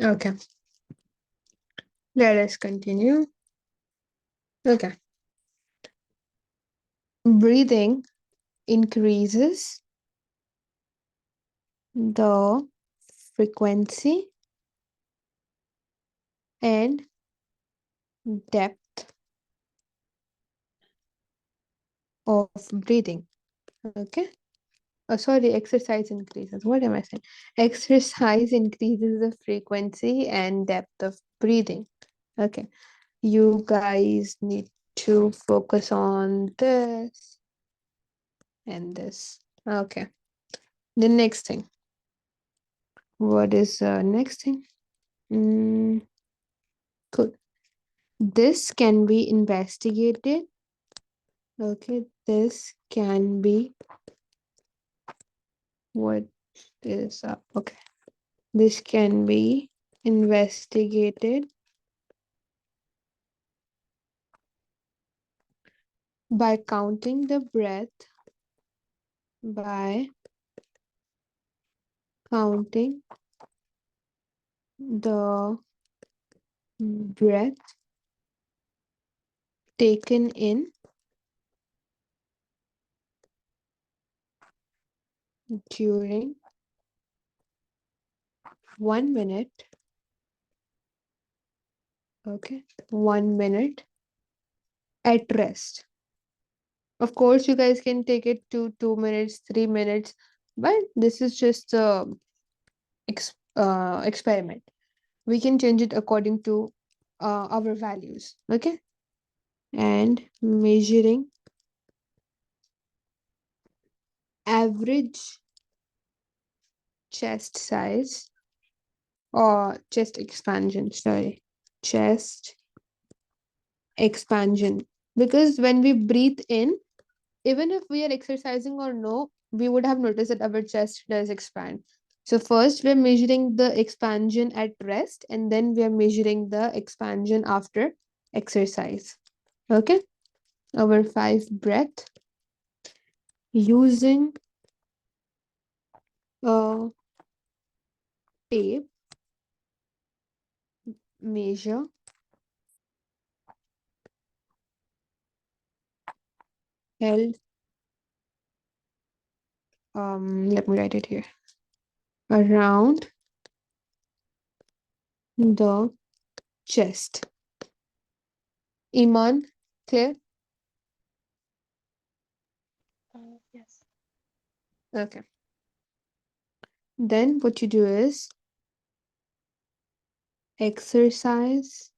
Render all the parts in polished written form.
Okay, let us continue. Okay, breathing increases the frequency and depth of breathing. Okay. Oh, sorry, exercise increases. What am I saying? Exercise increases the frequency and depth of breathing. Okay. You guys need to focus on this and this. Okay. The next thing. What is the next thing? Cool. This can be investigated. Okay. This can be what is up. Okay. This can be investigated by counting the breath, by counting the breath taken in during 1 minute. Okay, 1 minute at rest. Of course, you guys can take it to 2 minutes, 3 minutes, but this is just a experiment. We can change it according to our values. Okay, and measuring average chest size or chest expansion. Sorry, chest expansion, because when we breathe in, even if we are exercising or no, we would have noticed that our chest does expand. So first we're measuring the expansion at rest, and then we are measuring the expansion after exercise. Okay, our 5 breath using a tape, measure held, let me write it here, around the chest. Iman, clear? Yes. Okay. Then what you do is exercise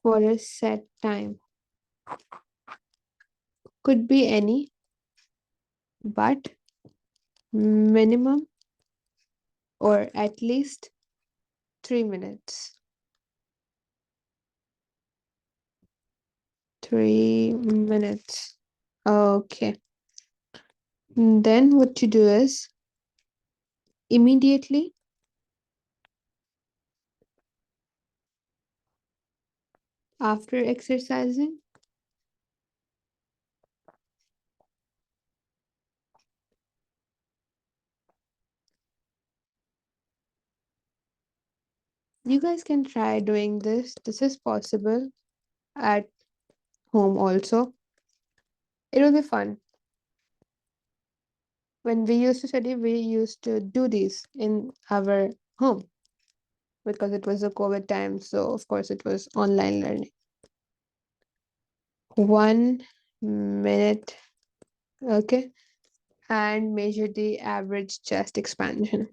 for a set time. Could be any, but minimum or at least 3 minutes. 3 minutes. Okay. Then what you do is immediately after exercising, you guys can try doing this. This is possible at home also. It will be fun. When we used to study, we used to do these in our home because it was a COVID time. So, of course, it was online learning. 1 minute, okay, and measure the average chest expansion.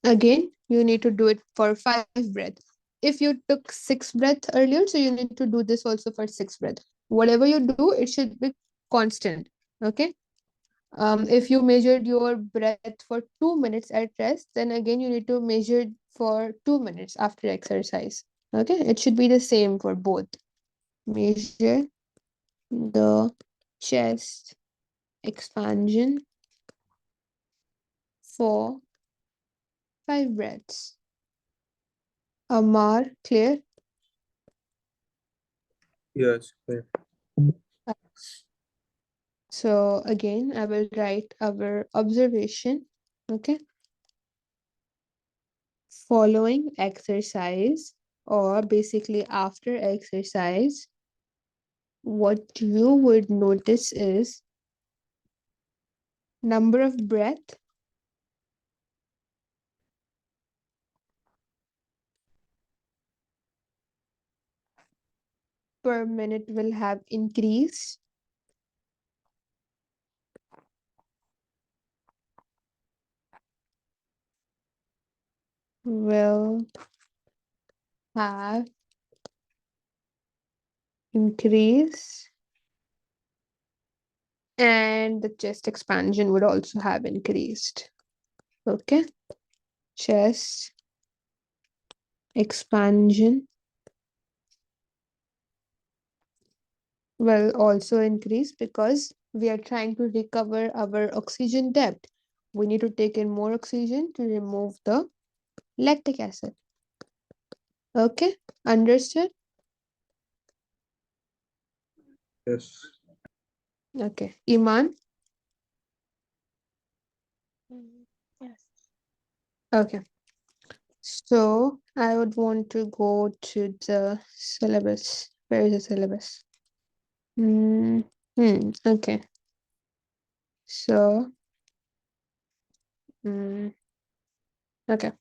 Again, you need to do it for 5 breaths. If you took 6 breaths earlier, so you need to do this also for 6 breaths. Whatever you do, it should be constant. Okay. If you measured your breath for 2 minutes at rest, then again you need to measure for 2 minutes after exercise. Okay, it should be the same for both. Measure the chest expansion for 5 breaths. Amar, clear? Yes, clear. So again, I will write our observation. Okay. Following exercise, or basically after exercise, what you would notice is number of breath per minute will have increased, will have increased, and the chest expansion would also have increased. Okay, chest expansion will also increase because we are trying to recover our oxygen depth. We need to take in more oxygen to remove the lactic acid. Okay, understood? Yes. Okay, Iman. Yes. Okay, so I would want to go to the syllabus. Where is the syllabus? Okay, so, okay.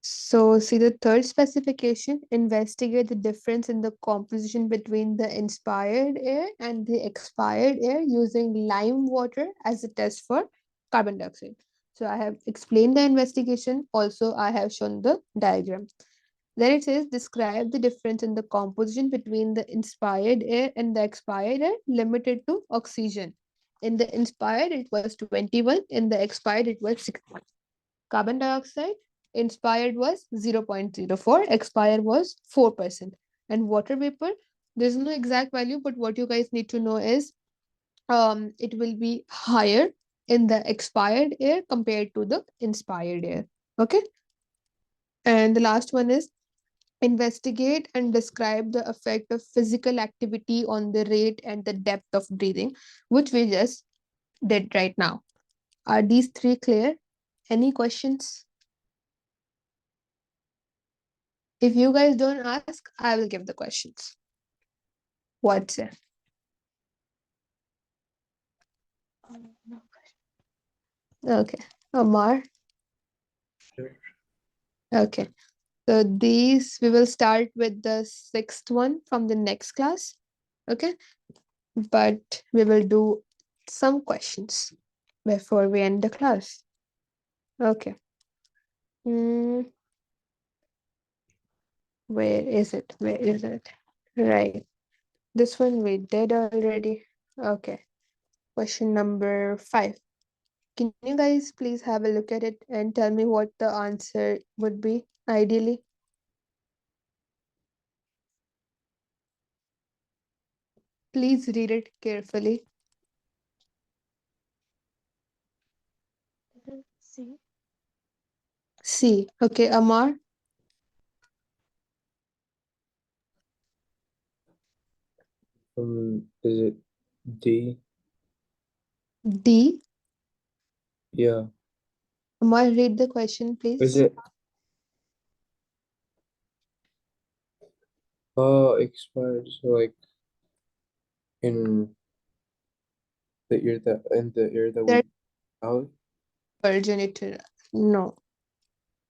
So, see the third specification, investigate the difference in the composition between the inspired air and the expired air using lime water as a test for carbon dioxide. So, I have explained the investigation. Also, I have shown the diagram. Then it says, describe the difference in the composition between the inspired air and the expired air limited to oxygen. In the inspired, it was 21. In the expired, it was 60. Carbon dioxide inspired was 0.04, expired was 4%. And water vapor, there's no exact value, but what you guys need to know is it will be higher in the expired air compared to the inspired air. Okay. And the last one is investigate and describe the effect of physical activity on the rate and the depth of breathing, which we just did right now. Are these three clear? Any questions? If you guys don't ask, I will give the questions. What's it? No. Okay. Amar. Sure. Okay. So these we will start with the sixth one from the next class. Okay. But we will do some questions before we end the class. Okay. Mm, where is it? Where is it? Right. This one we did already. Okay. Question number 5. Can you guys please have a look at it and tell me what the answer would be ideally? Please read it carefully. C. C. Okay, Amar. Is it D? D. Yeah. Amar, read the question, Is please. it expired? So like in the air that There we out? originated. No.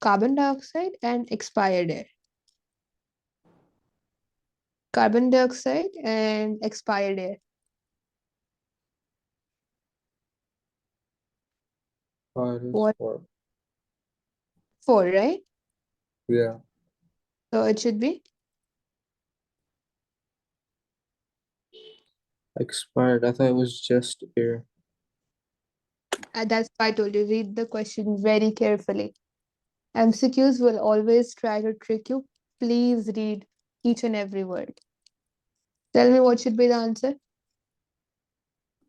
Carbon dioxide and expired air. Carbon dioxide and expired air. It is What? 4. 4, right? Yeah. So it should be. Expired. I thought it was just air. That's why I told you, read the question very carefully. MCQs will always try to trick you. Please read each and every word. Tell me what should be the answer.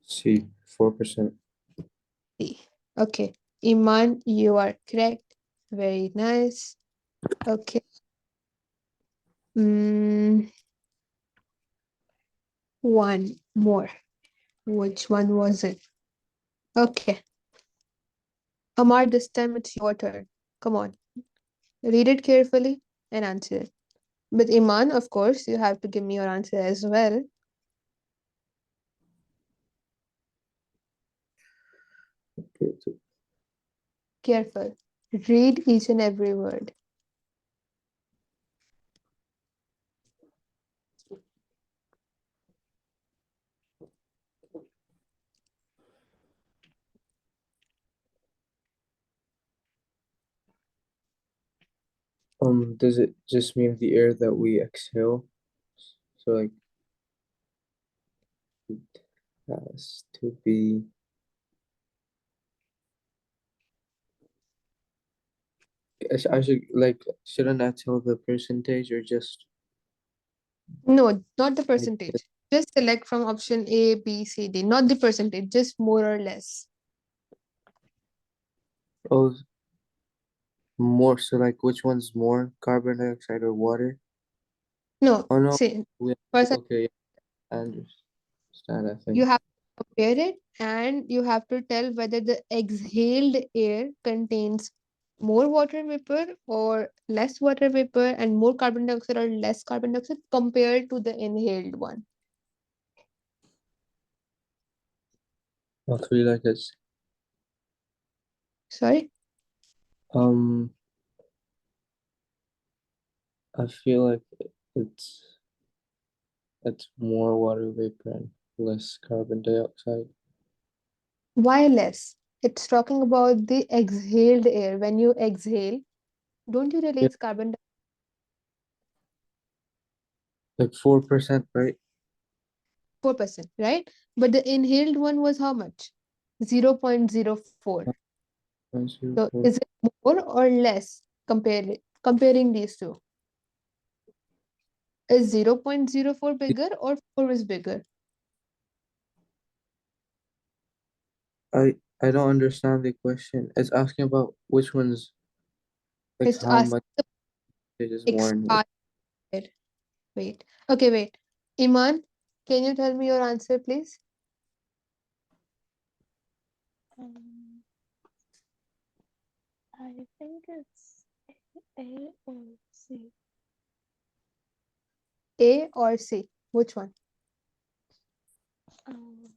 C. 4%. C. Okay. Iman, you are correct. Very nice. Okay. Mm, One more. Which one was it? Okay. Amar, this time it's your turn. Come on. Read it carefully and answer it. But Iman, of course, you have to give me your answer as well. Okay, Careful. Read each and every word. does it just mean the air that we exhale? So like it has to be I should like shouldn't I tell the percentage or just No, not the like percentage. Just select from option A, B, C, D. Not the percentage, just more or less. oh more so like which one's more carbon dioxide or water? No, Oh no, see, we first okay, I understand I you think. have to compare it and you have to tell whether the exhaled air contains more water vapor or less water vapor and more carbon dioxide or less carbon dioxide compared to the inhaled one. All three like it's Sorry? um I feel like it's it's more water vapor and less carbon dioxide. Why less? It's talking about the exhaled air. When you exhale, don't you Yeah, release carbon like 4%, right? 4%, right? But the inhaled one was how much? 0.04. So 0.04. is it more or less comparing these two? Is 0.04 bigger or 4 is bigger? I don't understand the question. It's asking about which one's like It's how asking much the it is more and which expired. Wait. Okay, wait. Iman, can you tell me your answer, please? Um, I think it's A or C. A or C? Which one? Um,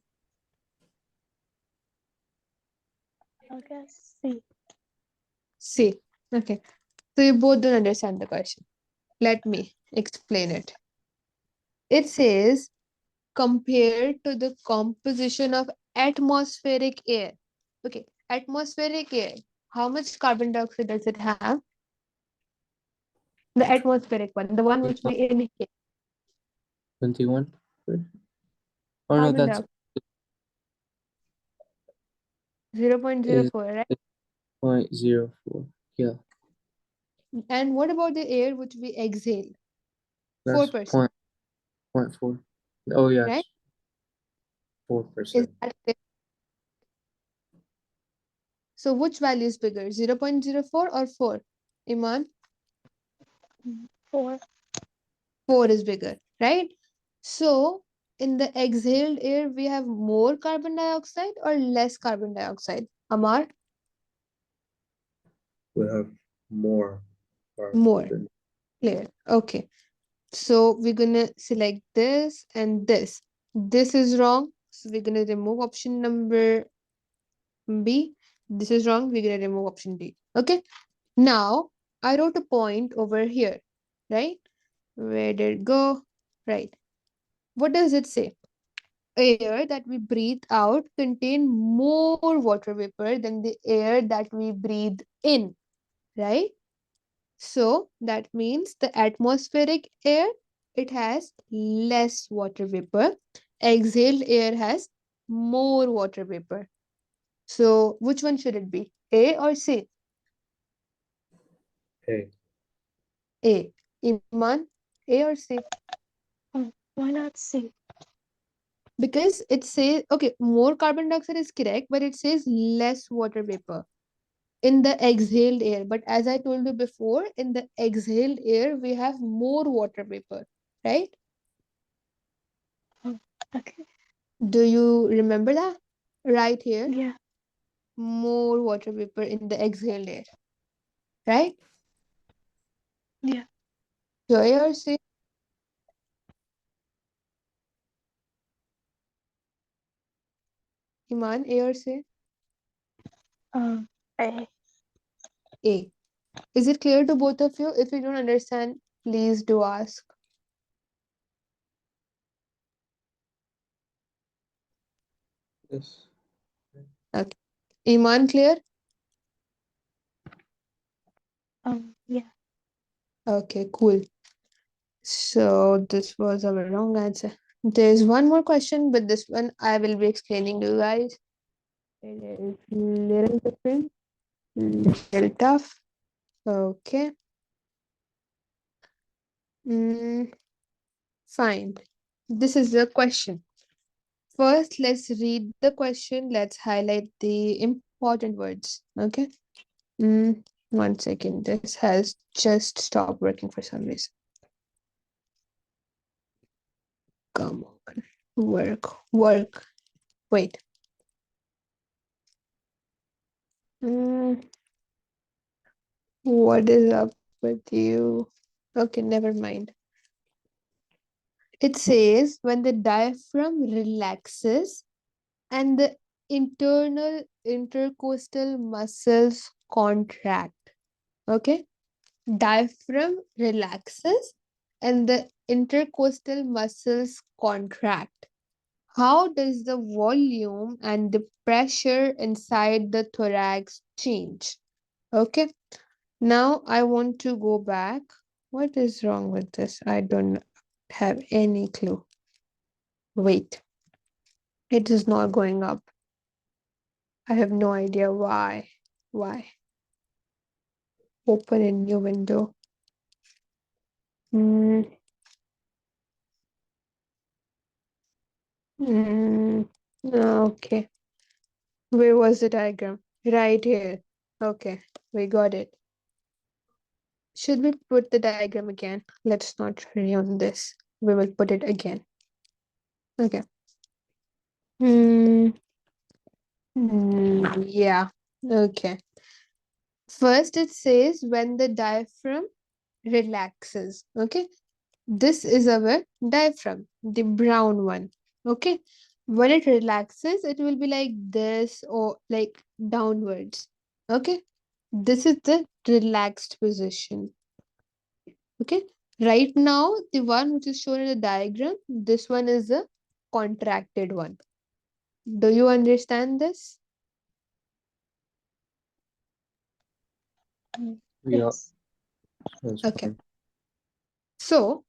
I guess C. C. Okay. So you both don't understand the question. Let me explain it. It says compared to the composition of atmospheric air. Okay, atmospheric air. How much carbon dioxide does it have? The atmospheric one, the one which we inhale. 21. Oh no, Carbon that's dioxide 0.04, is right? 0.04. Yeah, And what about the air which we exhale? that's 4%, point four. Oh yeah, right? it's Is 4%. that it? So which value is bigger, 0.04 or 4? Iman, 4. 4 is bigger, right? So in the exhaled air, we have more carbon dioxide or less carbon dioxide? Amar, We have more more. carbon. Clear. Okay. So we're gonna select this and this. This is wrong. So we're gonna remove option number B. This is wrong. We're gonna remove option D. Okay. Now I wrote a point over here, right? Where did it go? Right. What does it say? Air that we breathe out contain more water vapor than the air that we breathe in, right? So that means the atmospheric air, it has less water vapor. Exhaled air has more water vapor. So which one should it be? A or C? Hey, A. Iman, A or C? Why not C? Because it says, okay, more carbon dioxide is correct, but it says less water vapor in the exhaled air. But as I told you before, in the exhaled air, we have more water vapor, right? Do you remember that? Right here, Yeah. more water vapor in the exhaled air, right? Yeah. Joy or say Iman, A or say Um. A. A. Is it clear to both of you? If you don't understand, please do ask. Yes. Okay. Iman, clear? Yeah. Okay, cool. So this was our wrong answer. There's one more question, but this one I will be explaining to you guys. It is little different, little tough. Okay. Mm, fine. This is the question. First, let's read the question. Let's highlight the important words. Okay. One second. This has just stopped working for some reason. Come on. Work. Wait. Mm, what is up with you? Okay, never mind. It says when the diaphragm relaxes and the internal intercostal muscles contract. Okay, diaphragm relaxes and the intercostal muscles contract. How does the volume and the pressure inside the thorax change? Okay, now I want to go back. What is wrong with this? I don't have any clue. Wait, it is not going up. I have no idea why. Why? Open a new window. Mm, mm, okay. Where was the diagram? Right here. Okay, we got it. Should we put the diagram again? Let's not ruin this. We will put it again. Okay. Hmm. Yeah. Okay. First, it says when the diaphragm relaxes. Okay. This is our diaphragm, the brown one. Okay. When it relaxes, it will be like this or like downwards. Okay. This is the relaxed position. Okay. Right now, the one which is shown in the diagram, this one is the contracted one. Do you understand this? Yeah, Yes. that's Okay. fine. So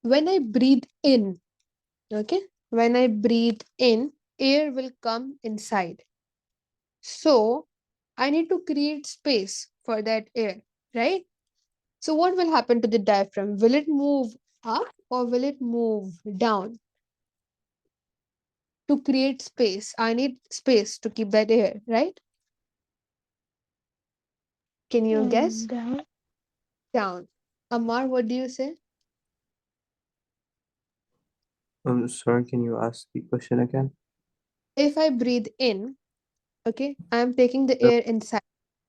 when I breathe in, okay, when I breathe in, air will come inside. So I need to create space for that air, right? So what will happen to the diaphragm? Will it move up or will it move down? To create space, I need space to keep that air, right? Can you guess? Down. Down. Amar, what do you say? I'm sorry, can you ask the question again? If I breathe in, okay, I'm taking the Yeah, air inside,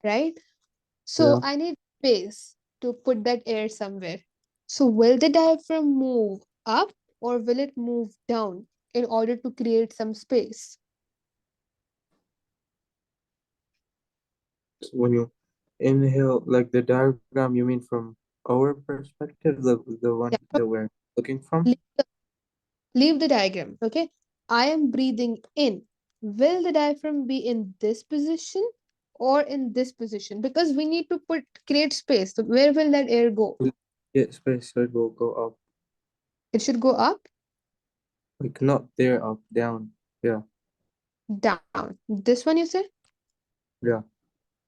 right? So yeah. I need space to put that air somewhere. So will the diaphragm move up or will it move down in order to create some space? So when you inhale, like the diagram, you mean from our perspective, the one Yeah. that we're looking from? Leave the, leave the diagram, okay? I am breathing in. Will the diaphragm be in this position or in this position? Because we need to put create space. So where will that air go? Yeah, space, so it will go up. It should go up, Like not there, up, down. Yeah, down. This one you say? yeah.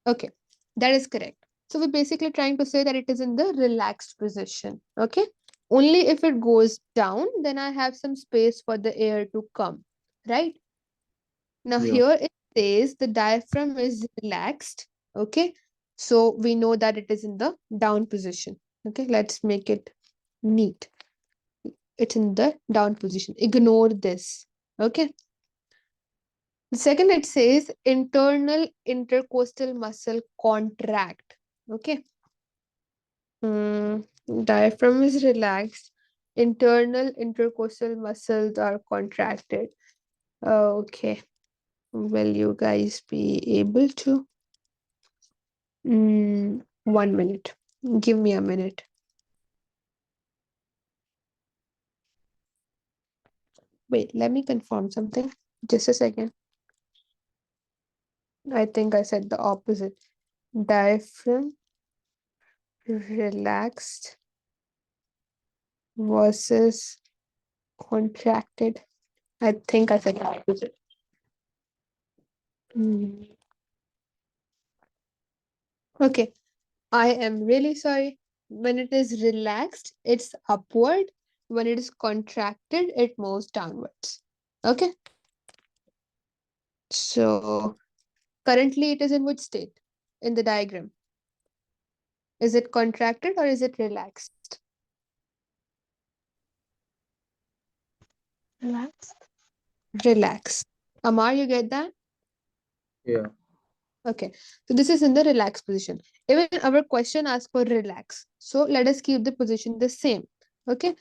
Okay, that is correct. So we're basically trying to say that it is in the relaxed position. Okay, only if it goes down, then I have some space for the air to come. Right now, Yeah. here it says the diaphragm is relaxed. Okay, so we know that it is in the down position. Okay, let's make it neat. It's in the down position. Ignore this. Okay. The second, it says internal intercostal muscle contract. Okay. Diaphragm is relaxed. Internal intercostal muscles are contracted. Okay. Will you guys be able to? 1 minute. Give me a minute. Wait, let me confirm something. Just a second. I think I said the opposite. Diaphragm relaxed versus contracted. I think I said the opposite. Hmm. Okay, I am really sorry. When it is relaxed, it's upward. When it is contracted, it moves downwards. Okay, so currently it is in which state in the diagram? Is it contracted or is it relaxed? Relaxed. Relaxed. Amar, you get that? Yeah. Okay, so this is in the relaxed position. Even our question asks for relax. So let us keep the position the same. Okay,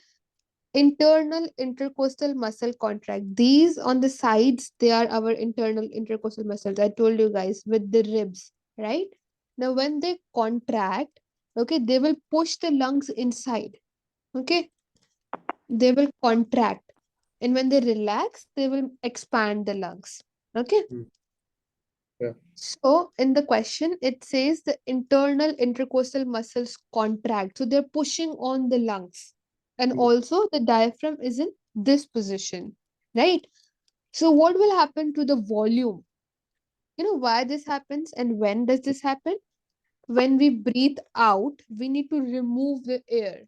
internal intercostal muscle contract. These on the sides, they are our internal intercostal muscles. I told you guys with the ribs, right? Now, when they contract, okay, they will push the lungs inside. Okay, they will contract. And when they relax, they will expand the lungs. Okay. Yeah. So in the question, it says the internal intercostal muscles contract. So they're pushing on the lungs. And Mm. also the diaphragm is in this position, right? So what will happen to the volume? You know why this happens and when does this happen? When we breathe out, we need to remove the air,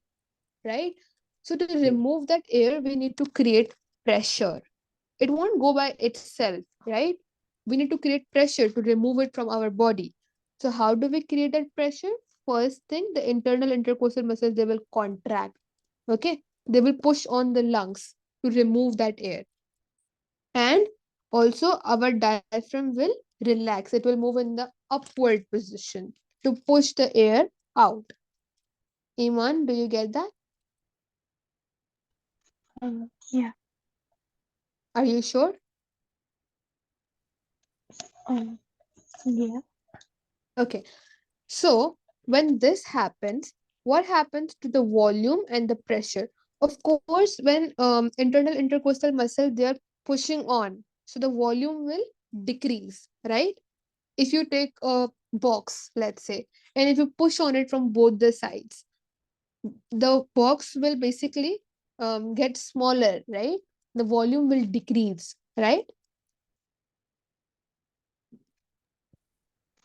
right? So to remove that air, we need to create pressure. It won't go by itself, right? We need to create pressure to remove it from our body. So how do we create that pressure? First thing, the internal intercostal muscles, they will contract. Okay, they will push on the lungs to remove that air. And also our diaphragm will relax. It will move in the upward position to push the air out. Iman, do you get that? Yeah. Are you sure? Um, yeah. Okay. So, when this happens, what happens to the volume and the pressure? Of course, when internal intercostal muscle they are pushing on, so the volume will decrease, right? If you take a box, let's say, and if you push on it from both the sides, the box will basically get smaller, right? The volume will decrease, right?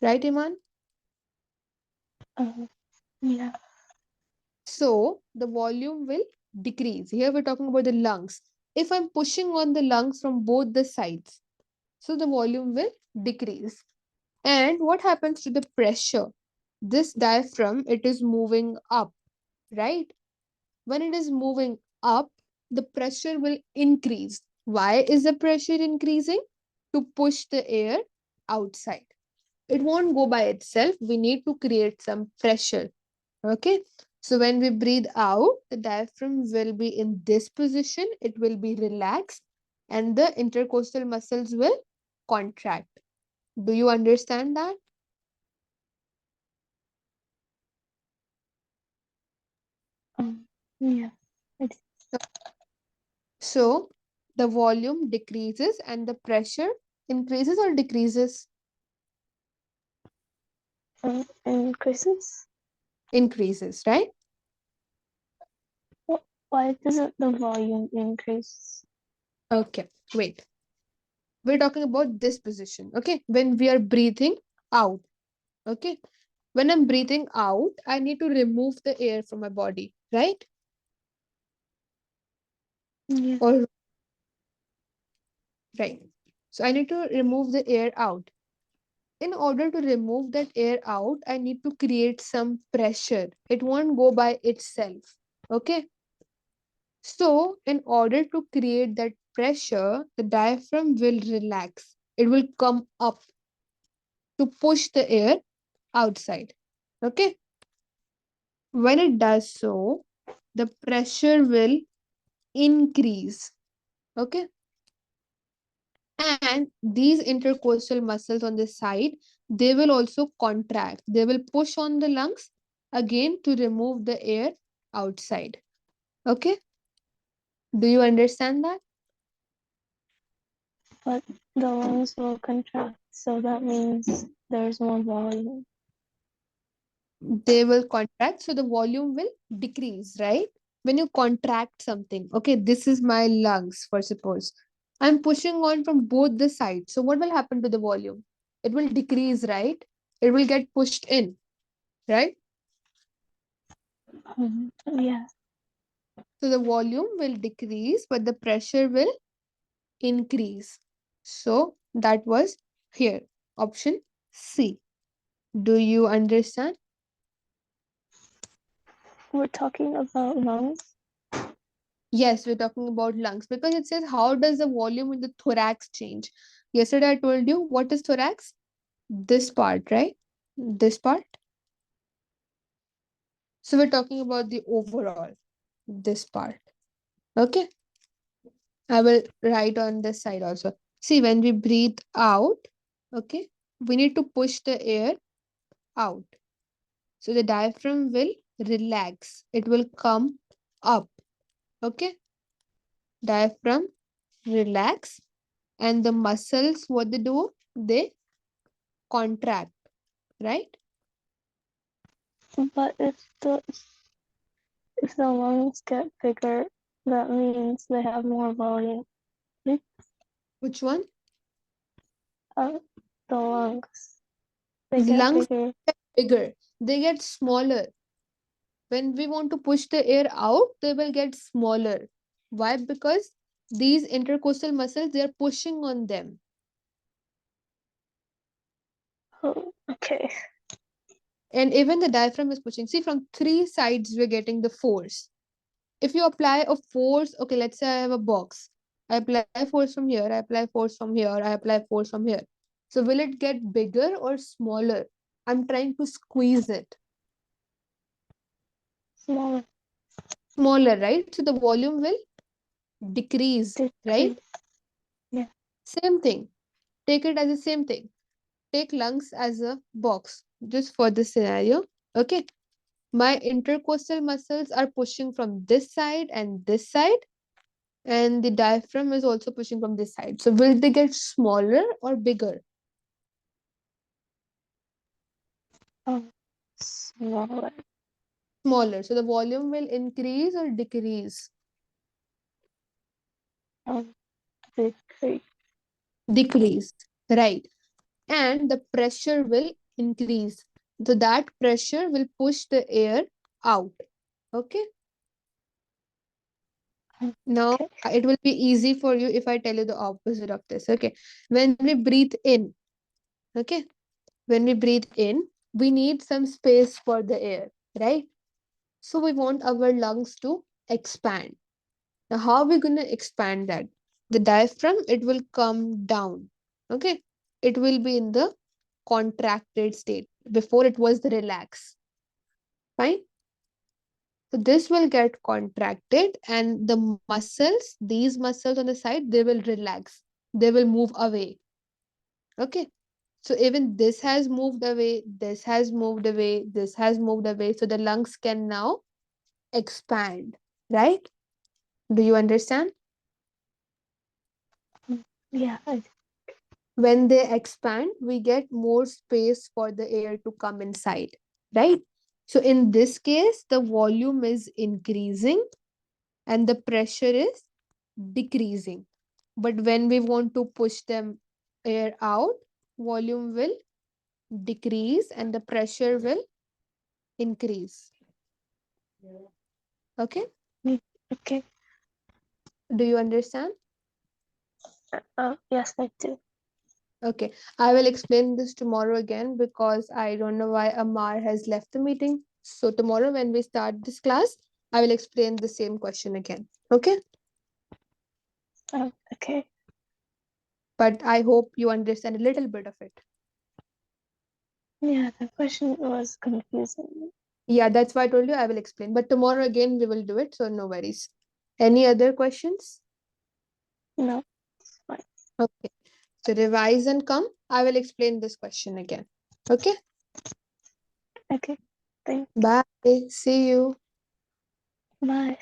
Right, Iman? Yeah. So the volume will decrease. Here we're talking about the lungs. If I'm pushing on the lungs from both the sides, so the volume will decrease. And what happens to the pressure? This diaphragm, it is moving up, right? When it is moving up, the pressure will increase. Why is the pressure increasing? To push the air outside. It won't go by itself. We need to create some pressure. Okay. So when we breathe out, the diaphragm will be in this position. It will be relaxed and the intercostal muscles will contract. Do you understand that? Yeah. It's So the volume decreases and the pressure increases or decreases? increases. Increases, right? Why doesn't the volume increase? Okay. Wait. We're talking about this position. Okay. When we are breathing out. Okay. When I'm breathing out, I need to remove the air from my body, right? Yeah. Or right. So I need to remove the air out. In order to remove that air out, I need to create some pressure. It won't go by itself. Okay. So in order to create that pressure, the diaphragm will relax. It will come up to push the air outside. Okay. When it does so, the pressure will increase. Okay. And these intercostal muscles on the side, they will also contract. They will push on the lungs again to remove the air outside. Okay. Do you understand that? But the lungs will contract, so that means there's more volume. They will contract, so the volume will decrease, right? When you contract something, okay, this is my lungs, for suppose I'm pushing on from both the sides, so what will happen to the volume? It will decrease, right? It will get pushed in, right? Yeah. So the volume will decrease but the pressure will increase. So that was here, option C. Do you understand? We're talking about lungs. Yes, we're talking about lungs because it says how does the volume in the thorax change? Yesterday I told you what is thorax? This part, right? This part. So we're talking about the overall, this part. Okay. I will write on this side also. See, when we breathe out, okay, we need to push the air out. So the diaphragm will relax. It will come up. Okay. Diaphragm relax and the muscles, what they do? They contract, right? But if the lungs get bigger, that means they have more volume. Which one? The lungs, they The get lungs bigger. get bigger, they get smaller. When we want to push the air out, they will get smaller. Why? Because these intercostal muscles, they are pushing on them. Oh, okay. And even the diaphragm is pushing. See, from three sides, we're getting the force. If you apply a force, okay, let's say I have a box. I apply force from here, I apply force from here, I apply force from here. So will it get bigger or smaller? I'm trying to squeeze it. Smaller. Smaller, right? So the volume will decrease, right? Decrease. Yeah. Same thing. Take it as the same thing. Take lungs as a box, just for this scenario. Okay. My intercostal muscles are pushing from this side and this side, and the diaphragm is also pushing from this side. So will they get smaller or bigger? Smaller. Smaller. So the volume will increase or decrease? Decrease. Decrease. Right. And the pressure will increase. So that pressure will push the air out. Okay. Now Okay. it will be easy for you if I tell you the opposite of this. Okay. When we breathe in, okay, when we breathe in, we need some space for the air, right? So we want our lungs to expand. Now, how are we going to expand that? The diaphragm, it will come down. Okay. It will be in the contracted state. Before it was the relax. Fine. So this will get contracted and the muscles, these muscles on the side, they will relax. They will move away. Okay. So even this has moved away, this has moved away, this has moved away. So the lungs can now expand, right? Do you understand? Yeah. When they expand, we get more space for the air to come inside, right? So in this case, the volume is increasing and the pressure is decreasing. But when we want to push them air out, volume will decrease and the pressure will increase. Okay. Okay. Do you understand? Yes, I do. Okay. I will explain this tomorrow again because I don't know why Amar has left the meeting. So tomorrow when we start this class, I will explain the same question again. Okay. Oh, okay. But I hope you understand a little bit of it. Yeah, the question was confusing. Yeah, that's why I told you I will explain. But tomorrow again we will do it, so no worries. Any other questions? No, it's fine. Okay. So revise and come. I will explain this question again. Okay. Okay, thanks. Bye. See you. Bye.